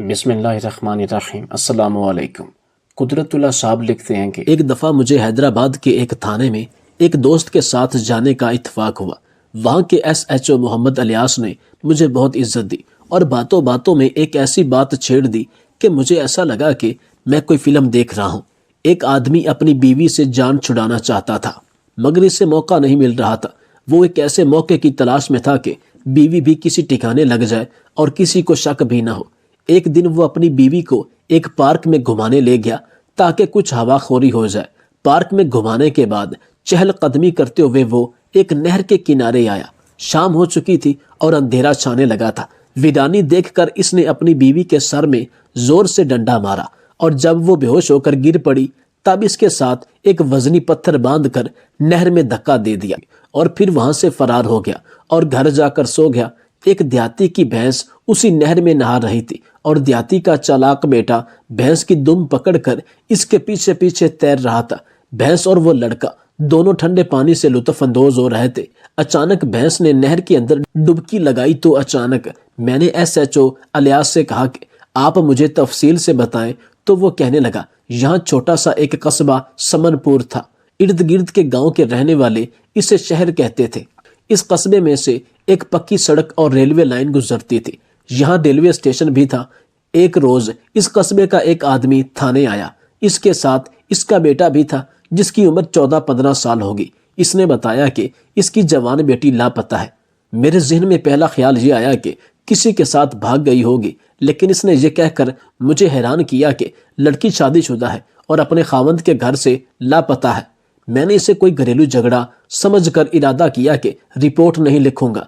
بسم اللہ الرحمن الرحیم۔ السلام علیکم۔ قدرت اللہ صاحب لکھتے ہیں کہ ایک دفعہ مجھے حیدرآباد کے ایک تھانے میں ایک دوست کے ساتھ جانے کا اتفاق ہوا۔ وہاں کے SHO محمد الیاس نے مجھے بہت عزت دی اور باتوں باتوں میں ایک ایسی بات چھیڑ دی کہ مجھے ایسا لگا کہ میں کوئی فلم دیکھ رہا ہوں۔ ایک آدمی اپنی بیوی سے جان چھڑانا چاہتا تھا مگر اسے موقع نہیں مل رہا تھا۔ وہ ایک ایسے موقع کی تلاش میں تھا کہ بیوی بھی کسی ٹھکانے لگ جائے اور کسی کو شک بھی نہ ہو۔ ایک دن وہ اپنی بیوی کو ایک پارک میں گھمانے لے گیا تاکہ کچھ ہوا خوری ہو جائے۔ پارک میں گھمانے کے بعد چہل قدمی کرتے ہوئے وہ ایک نہر کے کنارے آیا۔ شام ہو چکی تھی اور اندھیرا چھانے لگا تھا۔ ویرانی دیکھ کر اس نے اپنی بیوی کے سر میں زور سے ڈنڈا مارا اور جب وہ بے ہوش ہو کر گر پڑی تب اس کے ساتھ ایک وزنی پتھر باندھ کر نہر میں دھکا دے دیا اور پھر وہاں سے فرار ہو گیا اور گھر جا کر سو گیا۔ ایک دیہاتی کی بھینس اسی نہر میں نہا رہی تھی اور دیہاتی کا چالاک بیٹا بھینس کی دم پکڑ کر اس کے پیچھے پیچھے تیر رہا تھا۔ بھینس اور وہ لڑکا دونوں ٹھنڈے پانی سے لطف اندوز ہو رہے تھے۔ اچانک بھینس نے نہر کے اندر ڈبکی لگائی تو اچانک میں نے SHO الیاس سے کہا کہ آپ مجھے تفصیل سے بتائیں تو وہ کہنے لگا یہاں چھوٹا سا ایک قصبہ سمن پور تھا۔ ارد گرد کے گاؤں کے رہنے والے اسے شہر کہتے تھے۔ اس قصبے میں سے ایک پکی سڑک اور ریلوے لائن گزرتی تھی۔ یہاں ریلوے اسٹیشن بھی تھا۔ ایک روز اس قصبے کا ایک آدمی تھانے آیا۔ اس کے ساتھ اس کا بیٹا بھی تھا جس کی عمر 14-15 سال ہوگی۔ اس نے بتایا کہ اس کی جوان بیٹی لاپتہ ہے۔ میرے ذہن میں پہلا خیال یہ آیا کہ کسی کے ساتھ بھاگ گئی ہوگی، لیکن اس نے یہ کہہ کر مجھے حیران کیا کہ لڑکی شادی شدہ ہے اور اپنے خاوند کے گھر سے لاپتہ ہے۔ میں نے اسے کوئی گھریلو جھگڑا سمجھ کر ارادہ کیا کہ رپورٹ نہیں لکھوں گا۔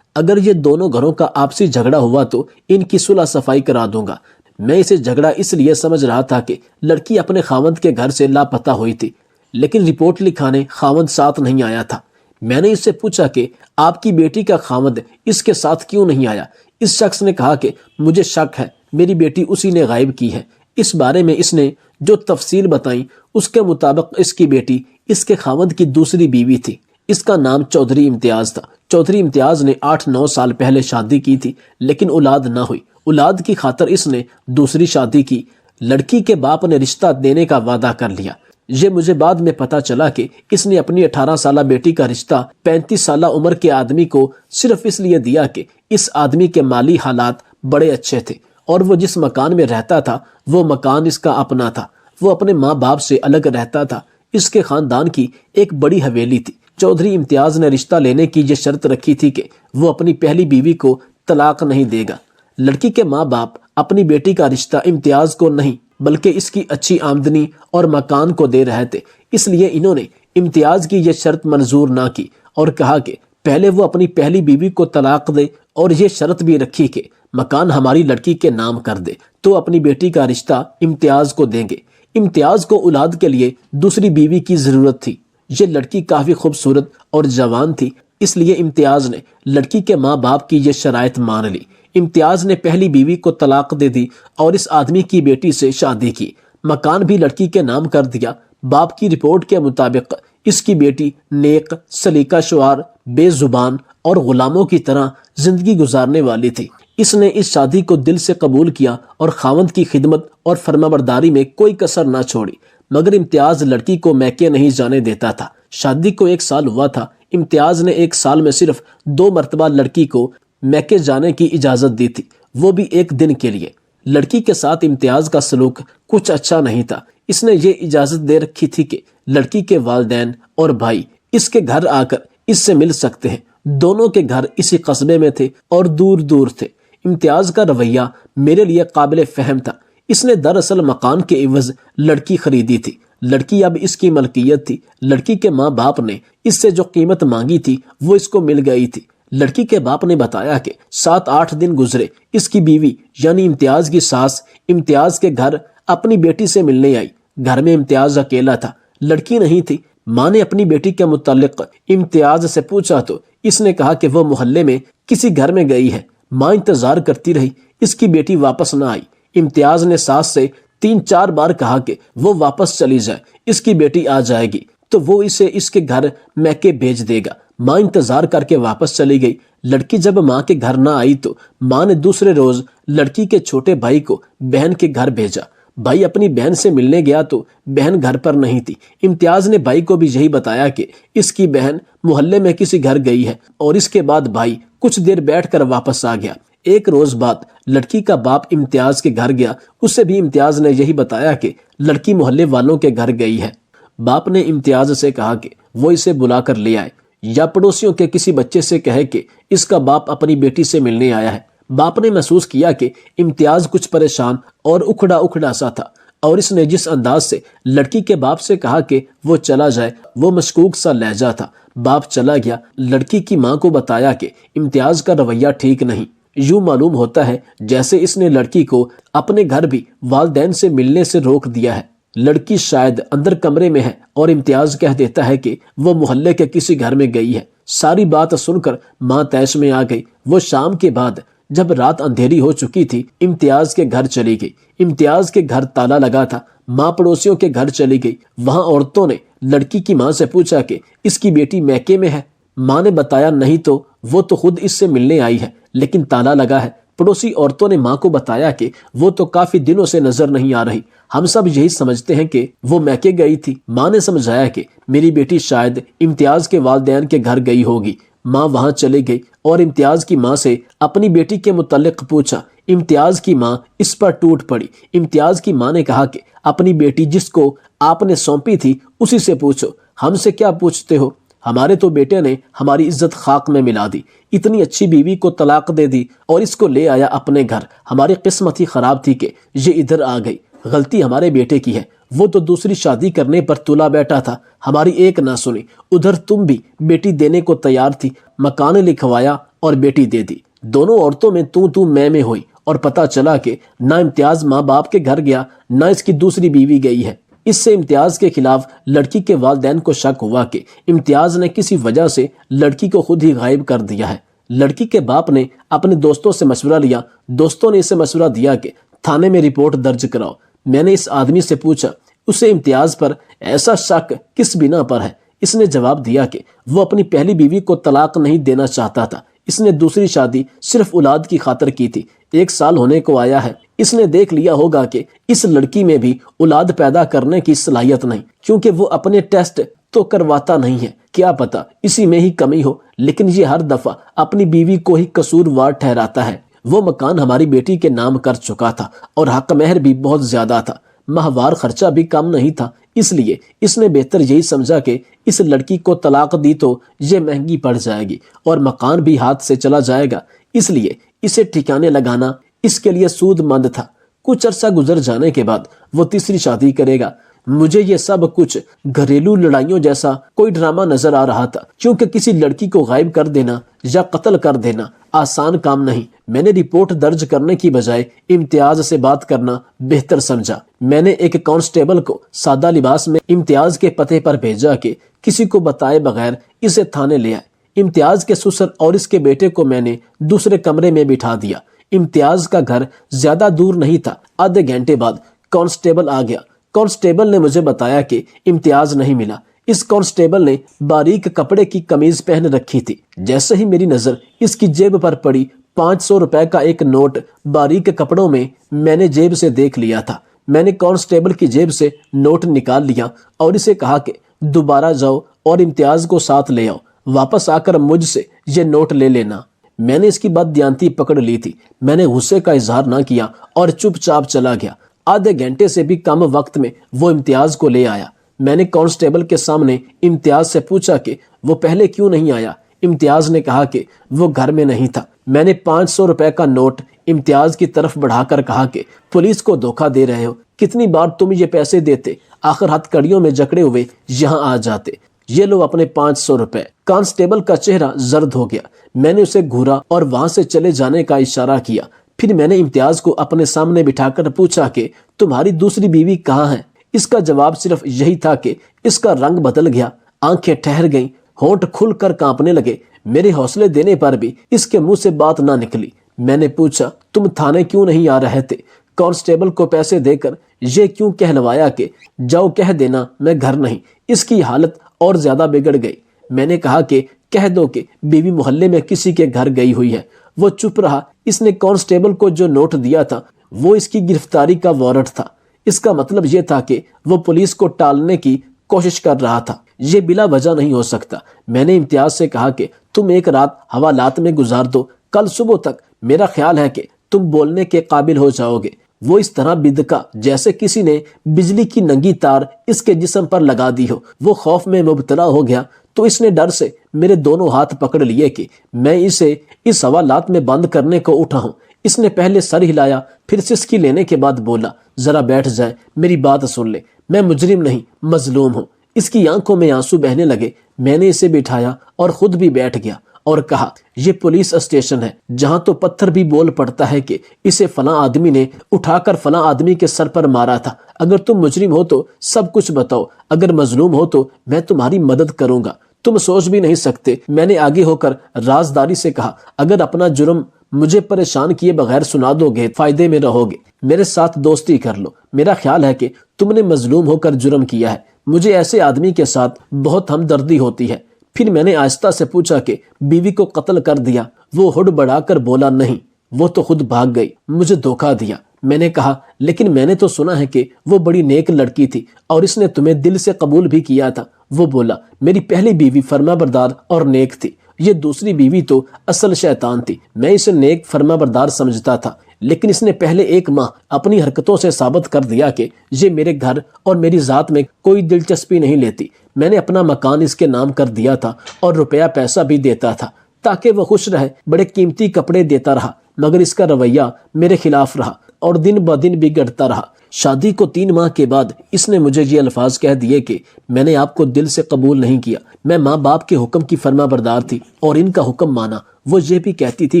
اگر یہ دونوں گھروں کا آپسی جھگڑا ہوا تو ان کی صلح صفائی کرا دوں گا۔ میں اسے جھگڑا اس لیے سمجھ رہا تھا کہ لڑکی اپنے خاوند کے گھر سے لاپتہ ہوئی تھی، لیکن رپورٹ لکھانے خاوند ساتھ نہیں آیا تھا۔ میں نے اس سے پوچھا کہ آپ کی بیٹی کا خاوند اس کے ساتھ کیوں نہیں آیا؟ اس شخص نے کہا کہ مجھے شک ہے میری بیٹی اسی نے غائب کی ہے۔ اس بارے میں اس نے جو تفصیل بتائیں اس کے مطابق اس کی بیٹی اس کے خاوند کی دوسری بیوی تھی۔ اس کا نام چودھری امتیاز تھا۔ چودھری امتیاز نے 8-9 سال پہلے شادی کی تھی لیکن اولاد نہ ہوئی۔ اولاد کی خاطر اس نے دوسری شادی کی۔ لڑکی کے باپ نے رشتہ دینے کا وعدہ کر لیا۔ یہ مجھے بعد میں پتا چلا کہ اس نے اپنی 18 سالہ بیٹی کا رشتہ 35 سالہ عمر کے آدمی کو صرف اس لیے دیا کہ اس آدمی کے مالی حالات بڑے اچھے تھے اور وہ جس مکان میں رہتا تھا وہ مکان اس کا اپنا تھا۔ وہ اپنے ماں باپ سے الگ رہتا تھا۔ اس کے خاندان کی ایک بڑی حویلی تھی۔ چودھری امتیاز نے رشتہ لینے کی یہ شرط رکھی تھی کہ وہ اپنی پہلی بیوی کو طلاق نہیں دے گا۔ لڑکی کے ماں باپ اپنی بیٹی کا رشتہ امتیاز کو نہیں بلکہ اس کی اچھی آمدنی اور مکان کو دے رہے تھے، اس لیے انہوں نے امتیاز کی یہ شرط منظور نہ کی اور کہا کہ پہلے وہ اپنی پہلی بیوی کو طلاق دے اور یہ شرط بھی رکھی کہ مکان ہماری لڑکی کے نام کر دے تو اپنی بیٹی کا رشتہ امتیاز کو دیں گے۔ امتیاز کو اولاد کے لیے دوسری بیوی کی ضرورت تھی۔ یہ لڑکی کافی خوبصورت اور جوان تھی، اس لیے امتیاز نے لڑکی کے ماں باپ کی یہ شرائط مان لی۔ امتیاز نے پہلی بیوی کو طلاق دے دی اور اس آدمی کی بیٹی سے شادی کی۔ مکان بھی لڑکی کے نام کر دیا۔ باپ کی رپورٹ کے مطابق اس کی بیٹی نیک، سلیقہ شعار، بے زبان اور غلاموں کی طرح زندگی گزارنے والی تھی۔ اس نے اس شادی کو دل سے قبول کیا اور خاوند کی خدمت اور فرمانبرداری میں کوئی کسر نہ چھوڑی، مگر امتیاز لڑکی کو میکے نہیں جانے دیتا تھا۔ شادی کو 1 سال ہوا تھا۔ امتیاز نے 1 سال میں صرف 2 مرتبہ لڑکی کو میکے جانے کی اجازت دی تھی، وہ بھی 1 دن کے لیے۔ لڑکی کے ساتھ امتیاز کا سلوک کچھ اچھا نہیں تھا۔ اس نے یہ اجازت دے رکھی تھی کہ لڑکی کے والدین اور بھائی اس کے گھر آ کر اس سے مل سکتے ہیں۔ دونوں کے گھر اسی قصبے میں تھے اور دور دور تھے۔ امتیاز کا رویہ میرے لیے قابل فہم تھا۔ اس نے دراصل مکان کے عوض لڑکی خریدی تھی۔ لڑکی اب اس کی ملکیت تھی۔ لڑکی کے ماں باپ نے اس سے جو قیمت مانگی تھی وہ اس کو مل گئی تھی۔ لڑکی کے باپ نے بتایا کہ 7-8 دن گزرے، اس کی بیوی یعنی امتیاز کی ساس امتیاز کے گھر اپنی بیٹی سے ملنے آئی۔ گھر میں امتیاز اکیلا تھا، لڑکی نہیں تھی۔ ماں نے اپنی بیٹی کے متعلق امتیاز سے پوچھا تو اس نے کہا کہ وہ محلے میں کسی گھر میں گئی ہے۔ ماں انتظار کرتی رہی، اس کی بیٹی واپس نہ آئی۔ امتیاز نے ساس سے 3-4 بار کہا کہ وہ واپس چلی جائے، اس کی بیٹی آ جائے گی تو وہ اسے اس کے گھر میکے بھیج دے گا۔ ماں انتظار کر کے واپس چلی گئی، لڑکی جب ماں کے گھر نہ آئی تو ماں نے دوسرے روز لڑکی کے چھوٹے بھائی کو بہن کے گھر بھیجا۔ بھائی اپنی بہن سے ملنے گیا تو بہن گھر پر نہیں تھی۔ امتیاز نے بھائی کو بھی یہی بتایا کہ اس کی بہن محلے میں کسی گھر گئی ہے، اور اس کے بعد بھائی کچھ دیر بیٹھ کر واپس آ گیا۔ ایک روز بعد لڑکی کا باپ امتیاز کے گھر گیا، اسے بھی امتیاز نے یہی بتایا کہ لڑکی محلے والوں کے گھر گئی ہے۔ باپ نے امتیاز سے کہا کہ وہ اسے بلا کر لے آئے، یا پڑوسیوں کے کسی بچے سے کہے کہ اس کا باپ اپنی بیٹی سے ملنے آیا ہے۔ باپ نے محسوس کیا کہ امتیاز کچھ پریشان اور اکھڑا اکھڑا سا تھا، اور اس نے جس انداز سے لڑکی کے باپ سے کہا کہ وہ چلا جائے، وہ مشکوک سا لہجہ تھا۔ باپ چلا گیا، لڑکی کی ماں کو بتایا کہ امتیاز کا رویہ ٹھیک نہیں، یوں معلوم ہوتا ہے جیسے اس نے لڑکی کو اپنے گھر بھی والدین سے ملنے سے روک دیا ہے۔ لڑکی شاید اندر کمرے میں ہے اور امتیاز کہہ دیتا ہے کہ وہ محلے کے کسی گھر میں گئی ہے۔ ساری بات سن کر ماں طیش میں آ گئی۔ وہ شام کے بعد جب رات اندھیری ہو چکی تھی، امتیاز کے گھر چلی گئی۔ امتیاز کے گھر تالا لگا تھا۔ ماں پڑوسیوں کے گھر چلی گئی۔ وہاں عورتوں نے لڑکی کی ماں سے پوچھا کہ اس کی بیٹی میکے میں ہے۔ ماں نے بتایا نہیں تو وہ تو خود اس سے ملنے آئی ہے، لیکن تالا لگا ہے۔ پڑوسی عورتوں نے ماں کو بتایا کہ وہ تو کافی دنوں سے نظر نہیں آ رہی، ہم سب یہی سمجھتے ہیں کہ وہ میکے گئی تھی۔ ماں نے سمجھایا کہ میری بیٹی شاید امتیاز کے والدین کے گھر گئی ہوگی۔ ماں وہاں چلی گئی اور امتیاز کی ماں سے اپنی بیٹی کے متعلق پوچھا۔ امتیاز کی ماں اس پر ٹوٹ پڑی۔ امتیاز کی ماں نے کہا کہ اپنی بیٹی جس کو آپ نے سونپی تھی اسی سے پوچھو، ہم سے کیا پوچھتے ہو؟ ہمارے تو بیٹے نے ہماری عزت خاک میں ملا دی، اتنی اچھی بیوی کو طلاق دے دی اور اس کو لے آیا اپنے گھر۔ ہماری قسمت ہی خراب تھی کہ یہ ادھر آ گئی۔ غلطی ہمارے بیٹے کی ہے، وہ تو دوسری شادی کرنے پر تلا بیٹھا تھا، ہماری ایک نہ سنی۔ ادھر تم بھی بیٹی دینے کو تیار تھی، مکان لکھوایا اور بیٹی دے دی۔ دونوں عورتوں میں تو میں ہوئی، اور پتہ چلا کہ نہ امتیاز ماں باپ کے گھر گیا، نہ اس کی دوسری بیوی گئی ہے۔ اس سے امتیاز کے خلاف لڑکی کے والدین کو شک ہوا کہ امتیاز نے کسی وجہ سے لڑکی کو خود ہی غائب کر دیا ہے۔ لڑکی کے باپ نے اپنے دوستوں سے مشورہ لیا۔ دوستوں نے اسے مشورہ دیا کہ تھانے میں رپورٹ درج کراؤ۔ میں نے اس آدمی سے پوچھا اسے امتیاز پر ایسا شک کس بنا پر ہے؟ اس نے جواب دیا کہ وہ اپنی پہلی بیوی کو طلاق نہیں دینا چاہتا تھا، اس نے دوسری شادی صرف اولاد کی خاطر کی تھی۔ 1 سال ہونے کو آیا ہے، اس نے دیکھ لیا ہوگا کہ اس لڑکی میں بھی اولاد پیدا کرنے کی صلاحیت نہیں، کیونکہ وہ اپنے ٹیسٹ تو کرواتا نہیں ہے۔ کیا پتا اسی میں ہی کمی ہو، لیکن یہ ہر دفعہ اپنی بیوی کو ہی قصوروار ٹھہراتا ہے۔ وہ مکان ہماری بیٹی کے نام کر چکا تھا اور حق مہر بھی بہت زیادہ تھا، ماہوار خرچہ بھی کم نہیں تھا، اس لیے اس نے بہتر یہی سمجھا کہ اس لڑکی کو طلاق دی تو یہ مہنگی پڑ جائے گی اور مکان بھی ہاتھ سے چلا جائے گا، اس لیے اسے ٹھکانے لگانا اس کے لیے سود مند تھا۔ کچھ عرصہ گزر جانے کے بعد وہ تیسری شادی کرے گا۔ مجھے یہ سب کچھ گھریلو لڑائیوں جیسا کوئی ڈرامہ نظر آ رہا تھا، کیونکہ کسی لڑکی کو غائب کر دینا یا قتل کر دینا آسان کام نہیں۔ میں نے رپورٹ درج کرنے کی بجائے امتیاز سے بات کرنا بہتر سمجھا۔ میں نے ایک کانسٹیبل کو سادہ لباس میں امتیاز کے پتے پر بھیجا کہ کسی کو بتائے بغیر اسے تھانے لے آئے۔ امتیاز کے سسر اور اس کے بیٹے کو میں نے دوسرے کمرے میں بٹھا دیا۔ امتیاز کا گھر زیادہ دور نہیں تھا۔ آدھے گھنٹے بعد کانسٹیبل آ گیا۔ کانسٹیبل نے مجھے بتایا کہ امتیاز نہیں ملا۔ اس کانسٹیبل نے باریک کپڑے کی قمیض پہن رکھی تھی۔ جیسے ہی میری نظر اس کی جیب پر پڑی، 500 روپے کا ایک نوٹ باریک کپڑوں میں نے جیب سے دیکھ لیا تھا۔ میں نے کانسٹیبل کی جیب سے نوٹ نکال لیا اور اسے کہا کہ دوبارہ جاؤ اور امتیاز کو ساتھ لے آؤ، واپس آ کر مجھ سے یہ نوٹ لے لینا۔ میں نے اس کی بددیانتی پکڑ لی تھی۔ میں نے غصے کا اظہار نہ کیا اور چپ چاپ چلا گیا۔ آدھے گھنٹے سے بھی کم وقت میں وہ امتیاز کو لے آیا۔ میں نے کانسٹیبل کے سامنے امتیاز سے پوچھا کہ وہ پہلے کیوں نہیں آیا۔ امتیاز نے کہا کہ وہ گھر میں نہیں تھا۔ میں نے 500 روپے کا نوٹ امتیاز کی طرف بڑھا کر کہا کہ پولیس کو دھوکہ دے رہے ہو، کتنی بار تم یہ پیسے دیتے، آخر ہتھ کڑیوں میں جکڑے ہوئے یہاں آ جاتے۔ یہ لو اپنے 500 روپے۔ کانسٹیبل کا چہرہ زرد ہو گیا۔ میں نے اسے گھورا اور وہاں سے چلے جانے کا اشارہ کیا۔ پھر میں نے امتیاز کو اپنے سامنے بٹھا کر پوچھا کہ تمہاری دوسری بیوی کہاں ہے؟ اس کا جواب صرف یہی تھا کہ اس کا رنگ بدل گیا، آنکھیں ٹھہر گئیں، ہونٹ کھل کر کانپنے لگے۔ میرے حوصلے دینے پر بھی اس کے منہ سے بات نہ نکلی۔ میں نے پوچھا تم تھانے کیوں نہیں آ رہے تھے؟ کانسٹیبل کو پیسے دے کر یہ کیوں کہلوایا کہ جاؤ کہہ دینا میں گھر نہیں۔ اس کی حالت اور زیادہ بگڑ گئی۔ میں نے کہا کہ کہہ دو کہ بیوی محلے میں کسی کے گھر گئی ہوئی ہے۔ وہ چپ رہا۔ اس نے کانسٹیبل کو جو نوٹ دیا تھا وہ اس کی گرفتاری کا وارنٹ تھا۔ اس کا مطلب یہ تھا کہ وہ پولیس کو ٹالنے کی کوشش کر رہا تھا۔ یہ بلا وجہ نہیں ہو سکتا۔ میں نے امتیاز سے کہا کہ تم ایک رات حوالات میں گزار دو، کل صبح تک میرا خیال ہے کہ تم بولنے کے قابل ہو جاؤ گے۔ وہ اس طرح بدکا جیسے کسی نے بجلی کی ننگی تار اس کے جسم پر لگا دی ہو۔ وہ خوف میں مبتلا ہو گیا تو اس نے ڈر سے میرے دونوں ہاتھ پکڑ لیے کہ میں اسے اس حوالات میں بند کرنے کو اٹھا ہوں۔ اس نے پہلے سر ہلایا، پھر سسکی لینے کے بعد بولا، ذرا بیٹھ جائے، میری بات سن لے، میں مجرم نہیں، مظلوم ہوں۔ اس کی آنکھوں میں آنسو بہنے لگے۔ میں نے اسے بٹھایا اور خود بھی بیٹھ گیا اور کہا، یہ پولیس اسٹیشن ہے جہاں تو پتھر بھی بول پڑتا ہے کہ اسے فلاں آدمی نے اٹھا کر فلاں آدمی کے سر پر مارا تھا۔ اگر تم مجرم ہو تو سب کچھ بتاؤ، اگر مظلوم ہو تو میں تمہاری مدد کروں گا۔ تم سوچ بھی نہیں سکتے، میں نے آگے ہو کر رازداری سے کہا، اگر اپنا جرم مجھے پریشان کیے بغیر سنا دو گے فائدے میں رہو گے، میرے ساتھ دوستی کر لو۔ میرا خیال ہے کہ تم نے مظلوم ہو کر جرم کیا ہے، مجھے ایسے آدمی کے ساتھ بہت ہمدردی ہوتی ہے۔ پھر میں نے آہستہ سے پوچھا کہ بیوی کو قتل کر دیا؟ وہ ہڈ بڑھا کر بولا، نہیں، وہ تو خود بھاگ گئی، مجھے دھوکہ دیا۔ میں نے کہا، لیکن میں نے تو سنا ہے کہ وہ بڑی نیک لڑکی تھی اور اس نے تمہیں دل سے قبول بھی کیا تھا۔ وہ بولا، میری پہلی بیوی فرما بردار اور نیک تھی، یہ دوسری بیوی تو اصل شیطان تھی۔ میں اسے نیک فرما بردار سمجھتا تھا، لیکن اس نے پہلے 1 ماہ اپنی حرکتوں سے ثابت کر دیا کہ یہ میرے گھر اور میری ذات میں کوئی دلچسپی نہیں لیتی۔ میں نے اپنا مکان اس کے نام کر دیا تھا اور روپیہ پیسہ بھی دیتا تھا تاکہ وہ خوش رہے، بڑے قیمتی کپڑے دیتا رہا، مگر اس کا رویہ میرے خلاف رہا اور دن بدن بگڑتا رہا۔ شادی کو 3 ماہ کے بعد اس نے مجھے یہ الفاظ کہہ دیے کہ میں نے آپ کو دل سے قبول نہیں کیا، میں ماں باپ کے حکم کی فرما بردار تھی اور ان کا حکم مانا۔ وہ یہ بھی کہتی تھی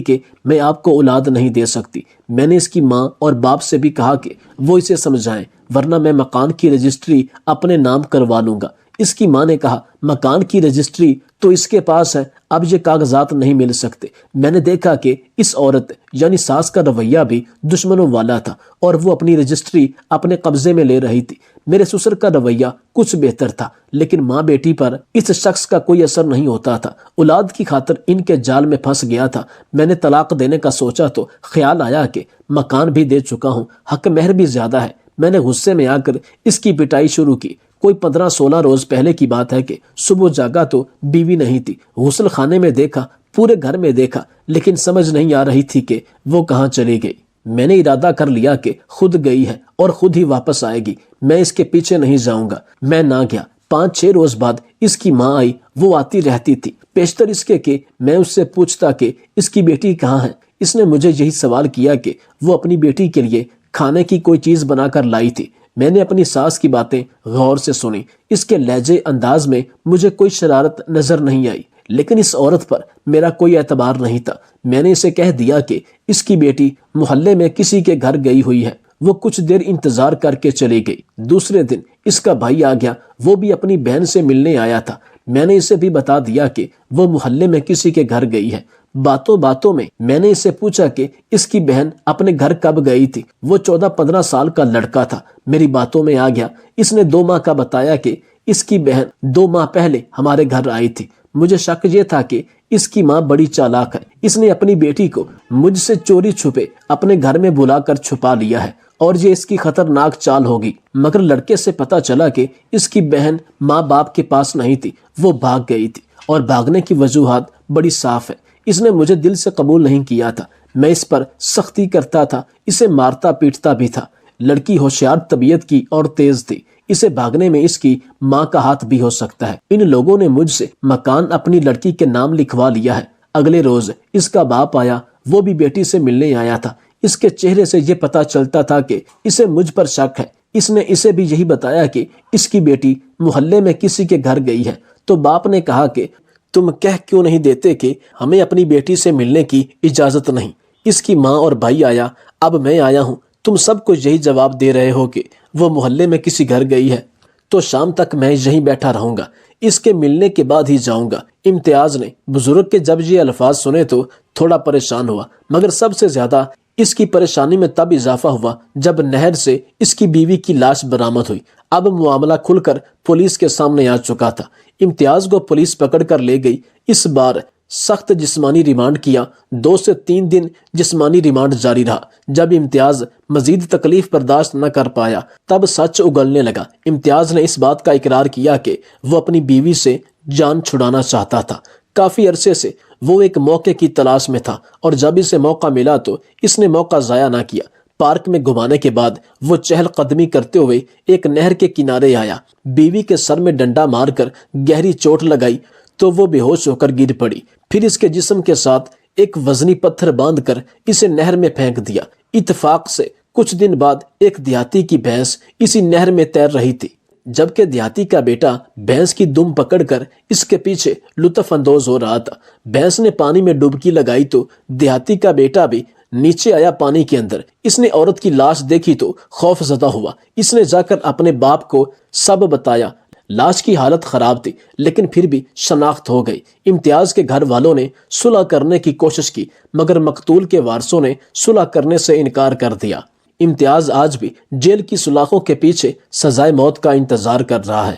کہ میں آپ کو اولاد نہیں دے سکتی۔ میں نے اس کی ماں اور باپ سے بھی کہا کہ وہ اسے سمجھائیں، ورنہ میں مکان کی رجسٹری اپنے نام کروا لوں گا۔ اس کی ماں نے کہا، مکان کی رجسٹری تو اس کے پاس ہے، اب یہ کاغذات نہیں مل سکتے۔ میں نے دیکھا کہ اس عورت یعنی ساس کا رویہ بھی دشمنوں والا تھا اور وہ اپنی رجسٹری اپنے قبضے میں لے رہی تھی۔ میرے سسر کا رویہ کچھ بہتر تھا، لیکن ماں بیٹی پر اس شخص کا کوئی اثر نہیں ہوتا تھا۔ اولاد کی خاطر ان کے جال میں پھنس گیا تھا۔ میں نے طلاق دینے کا سوچا تو خیال آیا کہ مکان بھی دے چکا ہوں، حق مہر بھی زیادہ ہے۔ میں نے غصے میں آ کر اس کی پٹائی شروع کی۔ کوئی 15-16 روز پہلے کی بات ہے کہ صبح جاگا تو بیوی نہیں تھی۔ غسل خانے میں دیکھا، پورے گھر میں دیکھا، لیکن سمجھ نہیں آ رہی تھی کہ وہ کہاں چلی گئی۔ میں نے ارادہ کر لیا کہ خود گئی ہے اور خود ہی واپس آئے گی، میں اس کے پیچھے نہیں جاؤں گا۔ میں نہ گیا۔ 5-6 روز بعد اس کی ماں آئی۔ وہ آتی رہتی تھی، پیشتر اس کے کہ میں اس سے پوچھتا کہ اس کی بیٹی کہاں ہے۔ اس نے مجھے یہی سوال کیا کہ وہ اپنی بیٹی کے لیے کھانے کی کوئی چیز بنا کر لائی تھی۔ میں نے اپنی ساس کی باتیں غور سے سنی۔ اس کے لہجے انداز میں مجھے کوئی شرارت نظر نہیں آئی، لیکن اس عورت پر میرا کوئی اعتبار نہیں تھا۔ میں نے اسے کہہ دیا کہ اس کی بیٹی محلے میں کسی کے گھر گئی ہوئی ہے۔ وہ کچھ دیر انتظار کر کے چلی گئی۔ دوسرے دن اس کا بھائی آ گیا، وہ بھی اپنی بہن سے ملنے آیا تھا۔ میں نے اسے بھی بتا دیا کہ وہ محلے میں کسی کے گھر گئی ہے۔ باتوں باتوں میں نے اسے پوچھا کہ اس کی بہن اپنے گھر کب گئی تھی۔ وہ 14-15 سال کا لڑکا تھا، میری باتوں میں آ گیا۔ اس نے 2 ماہ کا بتایا کہ اس کی بہن 2 ماہ پہلے ہمارے گھر آئی تھی۔ مجھے شک یہ تھا کہ اس کی ماں بڑی چالاک ہے، اس نے اپنی بیٹی کو مجھ سے چوری چھپے اپنے گھر میں بلا کر چھپا لیا ہے اور یہ اس کی خطرناک چال ہوگی۔ مگر لڑکے سے پتا چلا کہ اس کی بہن ماں باپ کے پاس نہیں تھی، وہ بھاگ گئی تھی اور بھاگنے کی وجوہات بڑی صاف ہے۔ اس نے مجھے دل سے قبول نہیں کیا تھا، میں اس پر سختی کرتا تھا، اسے مارتا پیٹتا بھی تھا۔ لڑکی ہوشیار طبیعت کی اور تیز تھی، اسے بھاگنے میں اس کی ماں کا ہاتھ بھی ہو سکتا ہے۔ ان لوگوں نے مجھ سے مکان اپنی لڑکی کے نام لکھوا لیا ہے۔ اگلے روز اس کا باپ آیا، وہ بھی بیٹی سے ملنے آیا تھا۔ اس کے چہرے سے یہ پتا چلتا تھا کہ اسے مجھ پر شک ہے۔ اس نے اسے بھی یہی بتایا کہ اس کی بیٹی محلے میں کسی کے گھر گئی ہے۔ تو باپ نے کہا کہ تم کہہ کیوں نہیں دیتے کہ ہمیں اپنی بیٹی سے ملنے کی اجازت نہیں؟ اس کی ماں اور بھائی آیا، اب میں آیا ہوں، تم سب کو یہی جواب دے رہے ہو کہ وہ محلے میں کسی گھر گئی ہے، تو شام تک میں یہیں بیٹھا رہوں گا، اس کے ملنے کے بعد ہی جاؤں گا۔ امتیاز نے بزرگ کے جب یہ الفاظ سنے تو تھوڑا پریشان ہوا، مگر سب سے زیادہ اس کی پریشانی میں تب اضافہ ہوا جب نہر سے اس کی بیوی کی لاش برآمد ہوئی۔ اب معاملہ کھل کر پولیس کے سامنے آ چکا تھا۔ امتیاز کو پولیس پکڑ کر لے گئی۔ اس بار سخت جسمانی ریمانڈ کیا۔ 2 سے 3 دن جسمانی ریمانڈ جاری رہا۔ جب امتیاز مزید تکلیف برداشت نہ کر پایا تب سچ اگلنے لگا۔ امتیاز نے اس بات کا اقرار کیا کہ وہ اپنی بیوی سے جان چھڑانا چاہتا تھا۔ کافی عرصے سے وہ ایک موقع کی تلاش میں تھا اور جب اسے موقع ملا تو اس نے موقع ضائع نہ کیا۔ پارک میں گھمانے کے بعد وہ چہل قدمی کرتے ہوئے ایک نہر کے کنارے آیا۔ بیوی کے سر میں ڈنڈا مار کر گہری چوٹ لگائی تو وہ بے ہوش ہو کر گر پڑی۔ پھر اس کے جسم کے ساتھ ایک وزنی پتھر باندھ کر اسے نہر میں پھینک دیا۔ اتفاق سے کچھ دن بعد ایک دیہاتی کی بھینس اسی نہر میں تیر رہی تھی، جبکہ دیہاتی کا بیٹا بھینس کی دم پکڑ کر اس کے پیچھے لطف اندوز ہو رہا تھا۔ بھینس نے پانی میں ڈبکی لگائی تو دیہاتی کا بیٹا بھی نیچے آیا پانی کے اندر۔ اس نے عورت کی لاش دیکھی تو خوف زدہ ہوا۔ اس نے جا کر اپنے باپ کو سب بتایا۔ لاش کی حالت خراب تھی لیکن پھر بھی شناخت ہو گئی۔ امتیاز کے گھر والوں نے صلح کرنے کی کوشش کی مگر مقتول کے وارثوں نے صلح کرنے سے انکار کر دیا۔ امتیاز آج بھی جیل کی سلاخوں کے پیچھے سزائے موت کا انتظار کر رہا ہے۔